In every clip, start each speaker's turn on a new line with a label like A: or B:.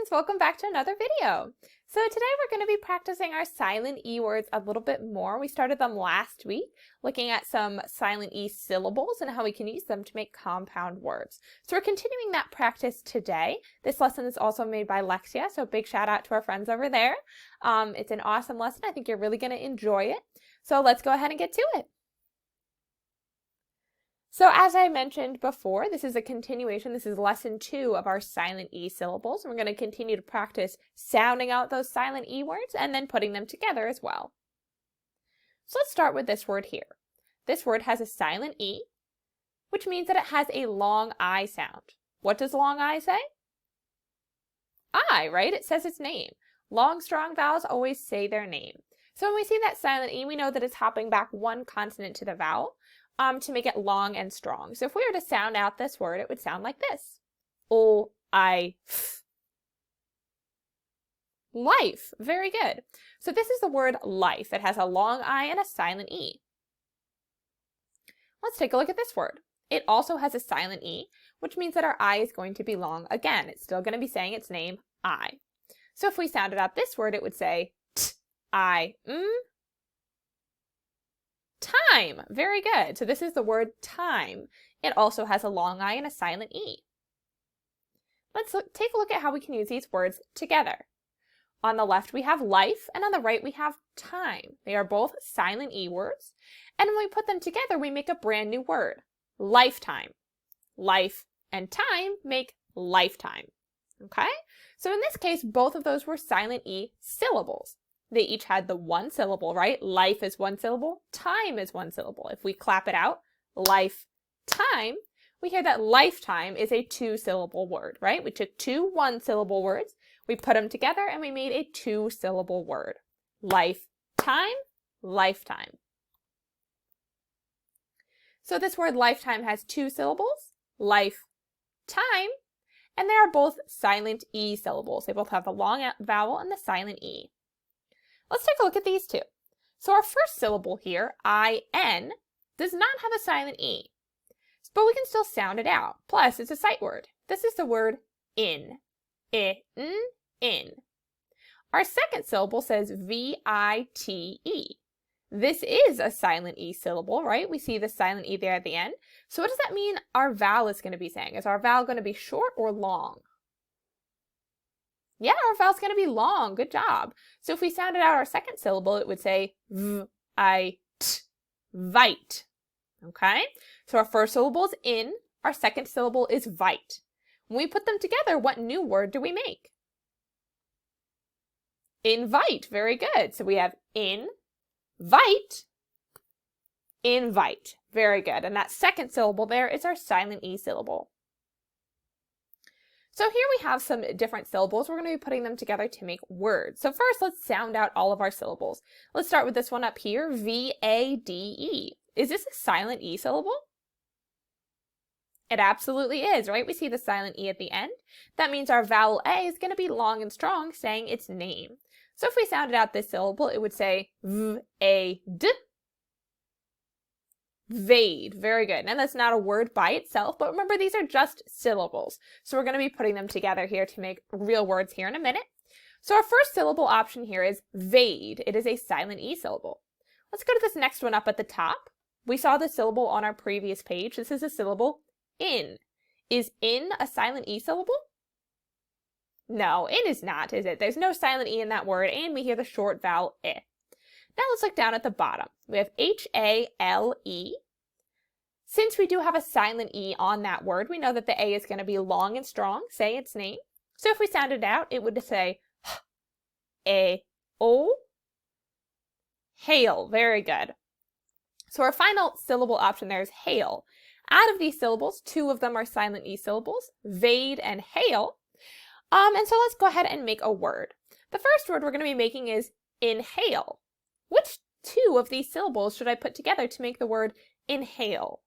A: friends, welcome back to another video. So today we're going to be practicing our silent E words a little bit more. We started them last week, looking at some silent E syllables and how we can use them to make compound words. So we're continuing that practice today. This lesson is also made by Lexia, so big shout out to our friends over there. It's an awesome lesson. I think you're really going to enjoy it. So let's go ahead and get to it. So as I mentioned before, this is a continuation. This is lesson 2 of our silent E syllables. And we're going to continue to practice sounding out those silent E words and then putting them together as well. So let's start with this word here. This word has a silent E, which means that it has a long I sound. What does long I say? I, right? It says its name. Long, strong vowels always say their name. So when we see that silent E, we know that it's hopping back one consonant to the vowel. To make it long and strong. So if we were to sound out this word, it would sound like this. O-I-F. Life. Very good. So this is the word life. It has a long I and a silent E. Let's take a look at this word. It also has a silent E, which means that our I is going to be long again. It's still going to be saying its name, I. So if we sounded out this word, it would say T-I-M. Time. Very good. So this is the word time. It also has a long I and a silent E. Let's take a look at how we can use these words together. On the left we have life, and on the right we have time. They are both silent E words, and when we put them together we make a brand new word, lifetime. Life and time make lifetime. Okay? So in this case, both of those were silent E syllables. They each had the one syllable, right? Life is one syllable, time is one syllable. If we clap it out, life, time, we hear that lifetime is a two-syllable word, right? We took two one-syllable words, we put them together, and we made a two-syllable word. Life, time, lifetime. So this word lifetime has two syllables, life, time, and they are both silent E syllables. They both have the long vowel and the silent E. Let's take a look at these two. So our first syllable here, I-N, does not have a silent E, but we can still sound it out. Plus, it's a sight word. This is the word in. In. Our second syllable says V-I-T-E. This is a silent E syllable, right? We see the silent E there at the end. So what does that mean our vowel is going to be saying? Is our vowel going to be short or long? Yeah, our vowel's going to be long. Good job. So if we sounded out our second syllable, it would say V-I-T, vite. Okay? So our first syllable is in. Our second syllable is vite. When we put them together, what new word do we make? Invite. Very good. So we have in, vite, invite. Very good. And that second syllable there is our silent E syllable. So here we have some different syllables. We're going to be putting them together to make words. So first, let's sound out all of our syllables. Let's start with this one up here, V-A-D-E. Is this a silent E syllable? It absolutely is, right? We see the silent E at the end. That means our vowel A is going to be long and strong, saying its name. So if we sounded out this syllable, it would say V-A-D. Vade. Very good. Now that's not a word by itself, but remember these are just syllables. So we're going to be putting them together here to make real words here in a minute. So our first syllable option here is vade. It is a silent E syllable. Let's go to this next one up at the top. We saw the syllable on our previous page. This is a syllable in. Is in a silent E syllable? No, it is not, is it? There's no silent E in that word, and we hear the short vowel I. Now let's look down at the bottom. We have H-A-L-E. Since we do have a silent E on that word, we know that the A is going to be long and strong, say its name. So if we sounded it out, it would say H-A-O. Hail. Very good. So our final syllable option there is hail. Out of these syllables, two of them are silent E syllables, vade and hail. And so let's go ahead and make a word. The first word we're going to be making is inhale. Which two of these syllables should I put together to make the word inhale?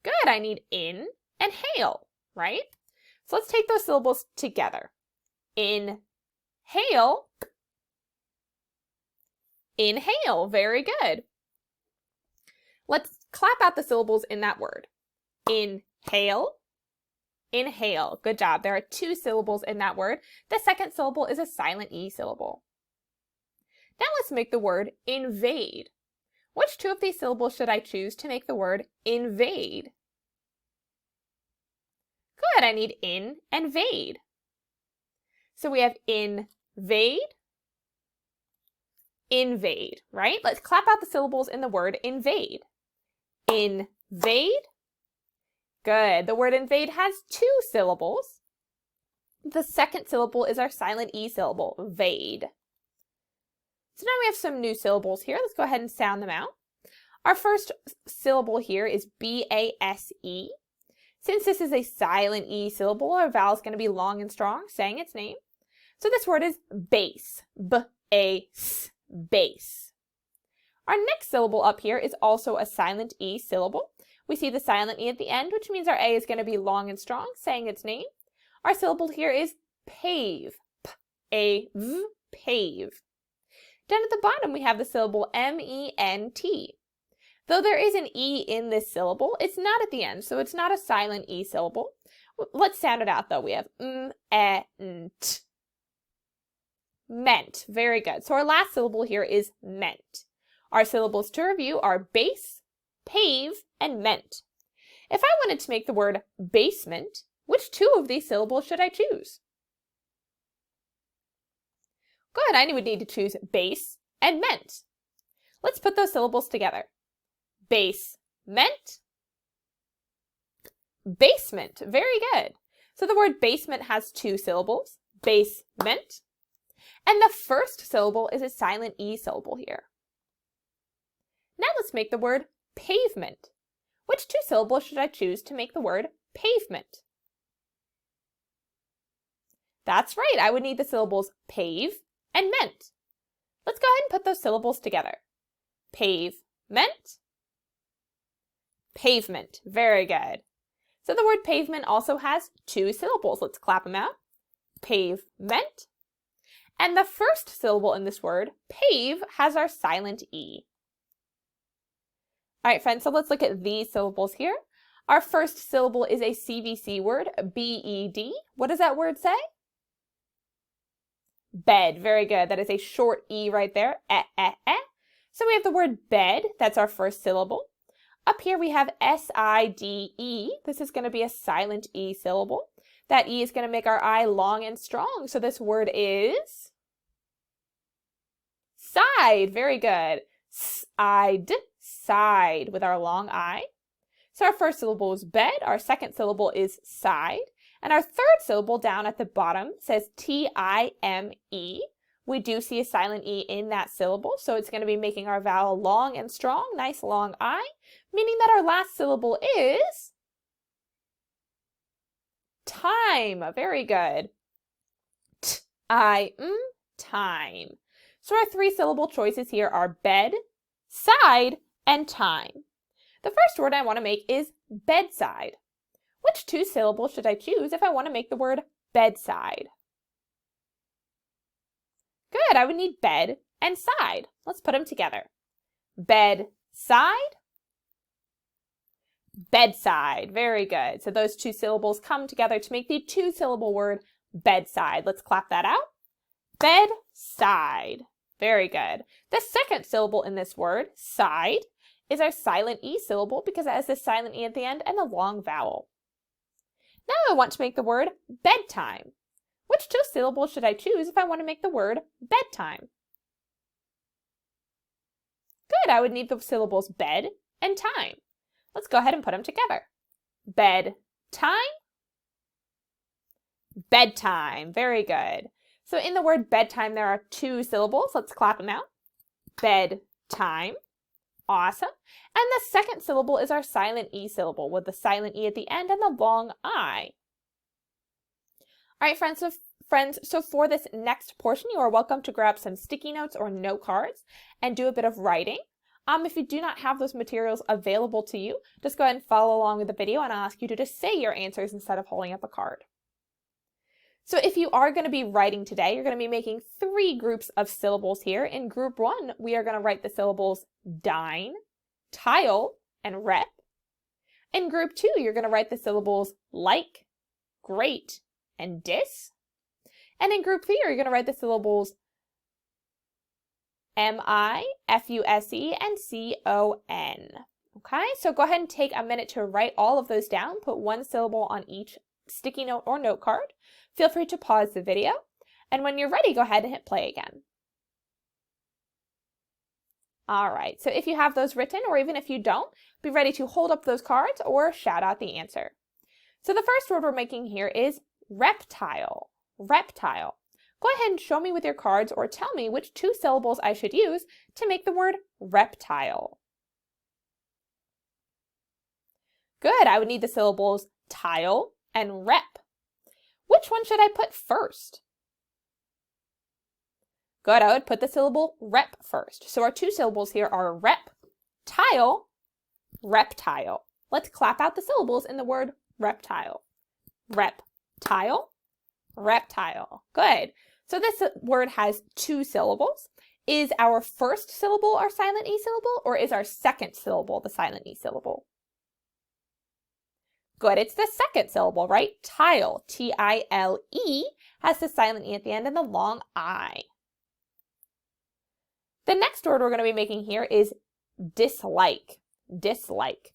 A: Good, I need in and hail, right? So let's take those syllables together. Inhale, inhale, very good. Let's clap out the syllables in that word. Inhale, Inhale. Good job. There are 2 syllables in that word. The second syllable is a silent E syllable. Now let's make the word invade. Which 2 of these syllables should I choose to make the word invade? Good. I need in and vade. So we have invade, invade, right? Let's clap out the syllables in the word invade. Invade. Good. The word invade has 2 syllables. The second syllable is our silent E syllable, vade. So now we have some new syllables here. Let's go ahead and sound them out. Our first syllable here is B-A-S-E. Since this is a silent E syllable, our vowel is going to be long and strong, saying its name. So this word is base, B-A-S, base. Our next syllable up here is also a silent E syllable. We see the silent E at the end, which means our A is going to be long and strong, saying its name. Our syllable here is pave, P-A-V, pave. Down at the bottom, we have the syllable M-E-N-T. Though there is an E in this syllable, it's not at the end, so it's not a silent E syllable. Let's sound it out, though. We have m-e-n-t. Meant. Very good. So our last syllable here is meant. Our syllables to review are base, pave, and meant. If I wanted to make the word basement, which 2 of these syllables should I choose? Good, I would need to choose base and meant. Let's put those syllables together. Base, meant, basement. Very good. So the word basement has 2 syllables, basement, and the first syllable is a silent E syllable here. Now let's make the word pavement. Which 2 syllables should I choose to make the word pavement? That's right, I would need the syllables pave and meant. Let's go ahead and put those syllables together. Pavement, pavement. Very good. So the word pavement also has 2 syllables. Let's clap them out. Pavement. And the first syllable in this word, pave, has our silent E. All right, friends, so let's look at these syllables here. Our first syllable is a CVC word, B-E-D. What does that word say? Bed. Very good. That is a short E right there. Eh. So we have the word bed. That's our first syllable. Up here we have S-I-D-E. This is going to be a silent E syllable. That E is going to make our I long and strong. So this word is side. Very good. Side, side with our long I. So our first syllable is bed. Our second syllable is side. And our third syllable down at the bottom says T-I-M-E. We do see a silent E in that syllable, so it's going to be making our vowel long and strong, nice long I, meaning that our last syllable is time. Very good. T-I-M, time. So our 3 syllable choices here are bed, side, and time. The first word I want to make is bedside. Which 2 syllables should I choose if I want to make the word bedside? Good, I would need bed and side. Let's put them together. Bedside, bedside. Very good. So those 2 syllables come together to make the 2-syllable word bedside. Let's clap that out. Bedside. Very good. The second syllable in this word, side, is our silent E syllable because it has a silent E at the end and a long vowel. Now I want to make the word bedtime. Which 2 syllables should I choose if I want to make the word bedtime? Good, I would need the syllables bed and time. Let's go ahead and put them together. Bedtime, bedtime. Very good. So in the word bedtime, there are 2 syllables. Let's clap them out. Bedtime. Awesome. And the second syllable is our silent E syllable with the silent E at the end and the long I. All right, friends, so for this next portion, you are welcome to grab some sticky notes or note cards and do a bit of writing. If you do not have those materials available to you, just go ahead and follow along with the video and I'll ask you to just say your answers instead of holding up a card. So if you are going to be writing today, you're going to be making 3 groups of syllables here. In group 1, we are going to write the syllables dine, tile, and rep. In group 2, you're going to write the syllables like, great, and dis. And in group 3, you're going to write the syllables M-I, F-U-S-E, and C-O-N. Okay, so go ahead and take a minute to write all of those down. Put one syllable on each sticky note or note card. Feel free to pause the video. And when you're ready, go ahead and hit play again. All right, so if you have those written, or even if you don't, be ready to hold up those cards or shout out the answer. So the first word we're making here is reptile. Reptile. Go ahead and show me with your cards or tell me which 2 syllables I should use to make the word reptile. Good, I would need the syllables tile and rep. Which one should I put first? Good, I would put the syllable rep first. So our 2 syllables here are rep, tile, reptile. Let's clap out the syllables in the word reptile. Reptile, reptile. Good. So this word has 2 syllables. Is our first syllable our silent E syllable, or is our second syllable the silent E syllable? Good, it's the second syllable, right? Tile, T-I-L-E, has the silent E at the end and the long I. The next word we're going to be making here is dislike. Dislike.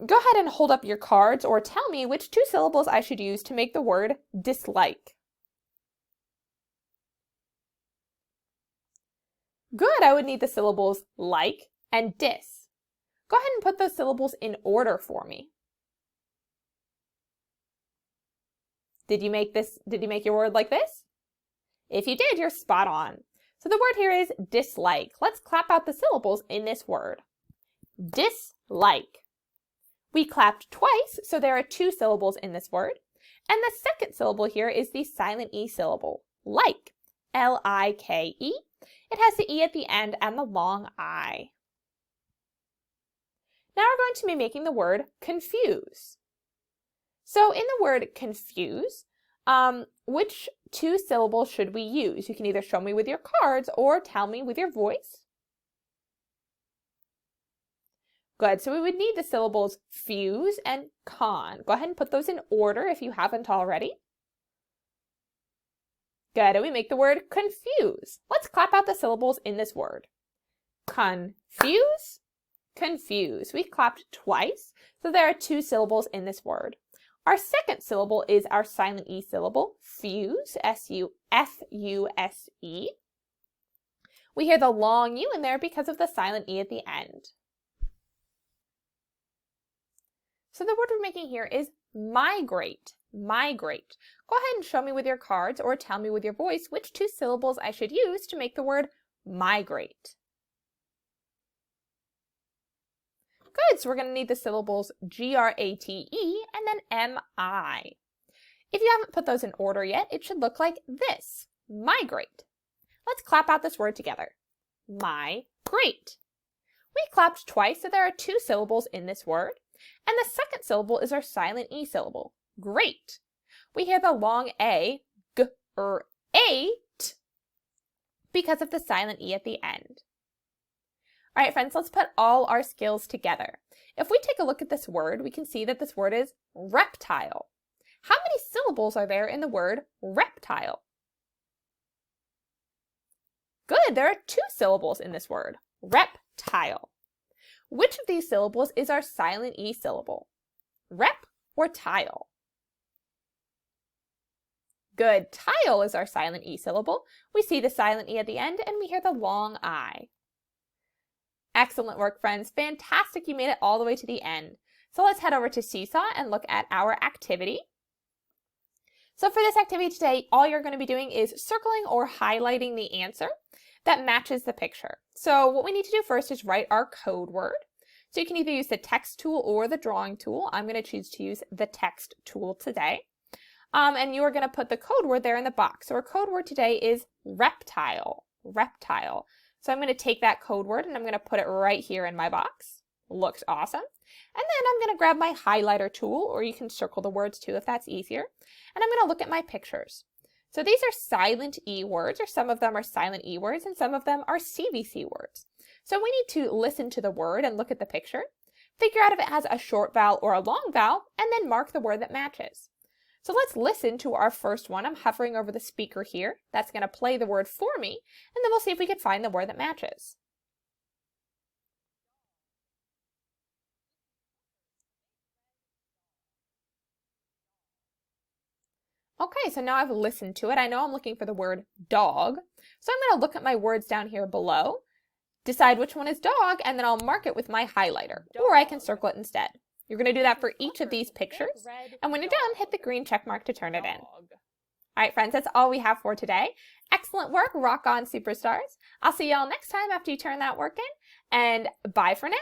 A: Go ahead and hold up your cards or tell me which 2 syllables I should use to make the word dislike. Good, I would need the syllables like and dis. Go ahead and put those syllables in order for me. Did you make your word like this? If you did, you're spot on. So the word here is dislike. Let's clap out the syllables in this word. Dislike. We clapped twice, so there are 2 syllables in this word. And the second syllable here is the silent E syllable, like, L-I-K-E. It has the E at the end and the long I. Now we're going to be making the word confuse. So in the word confuse, which 2 syllables should we use? You can either show me with your cards or tell me with your voice. Good, so we would need the syllables fuse and con. Go ahead and put those in order if you haven't already. Good, and we make the word confuse. Let's clap out the syllables in this word. Confuse, confuse. We clapped twice, so there are 2 syllables in this word. Our second syllable is our silent E syllable, fuse, S-U-F-U-S-E. We hear the long U in there because of the silent E at the end. So the word we're making here is migrate. Migrate. Go ahead and show me with your cards or tell me with your voice which 2 syllables I should use to make the word migrate. Good, so we're going to need the syllables G-R-A-T-E and then M-I. If you haven't put those in order yet, it should look like this, migrate. Let's clap out this word together. Migrate. We clapped twice, so there are 2 syllables in this word. And the second syllable is our silent E syllable, great. We hear the long A, g-er-ate, because of the silent E at the end. All right, friends, let's put all our skills together. If we take a look at this word, we can see that this word is reptile. How many syllables are there in the word reptile? Good, there are 2 syllables in this word, reptile. Which of these syllables is our silent E syllable? Rep or tile? Good, tile is our silent E syllable. We see the silent E at the end and we hear the long I. Excellent work, friends. Fantastic, you made it all the way to the end. So let's head over to Seesaw and look at our activity. So for this activity today, all you're going to be doing is circling or highlighting the answer that matches the picture. So what we need to do first is write our code word. So you can either use the text tool or the drawing tool. I'm going to choose to use the text tool today. And you are going to put the code word there in the box. So our code word today is reptile. Reptile. So I'm going to take that code word and I'm going to put it right here in my box. Looks awesome. And then I'm going to grab my highlighter tool, or you can circle the words too if that's easier. And I'm going to look at my pictures. So these are silent E words, or some of them are silent E words, and some of them are CVC words. So we need to listen to the word and look at the picture, figure out if it has a short vowel or a long vowel, and then mark the word that matches. So let's listen to our first one. I'm hovering over the speaker here. That's going to play the word for me, and then we'll see if we can find the word that matches. Okay, so now I've listened to it. I know I'm looking for the word dog. So I'm going to look at my words down here below, decide which one is dog, and then I'll mark it with my highlighter, or I can circle it instead. You're going to do that for each of these pictures, and when you're done, hit the green check mark to turn it in. All right, friends, that's all we have for today. Excellent work. Rock on, superstars. I'll see y'all next time after you turn that work in, and bye for now.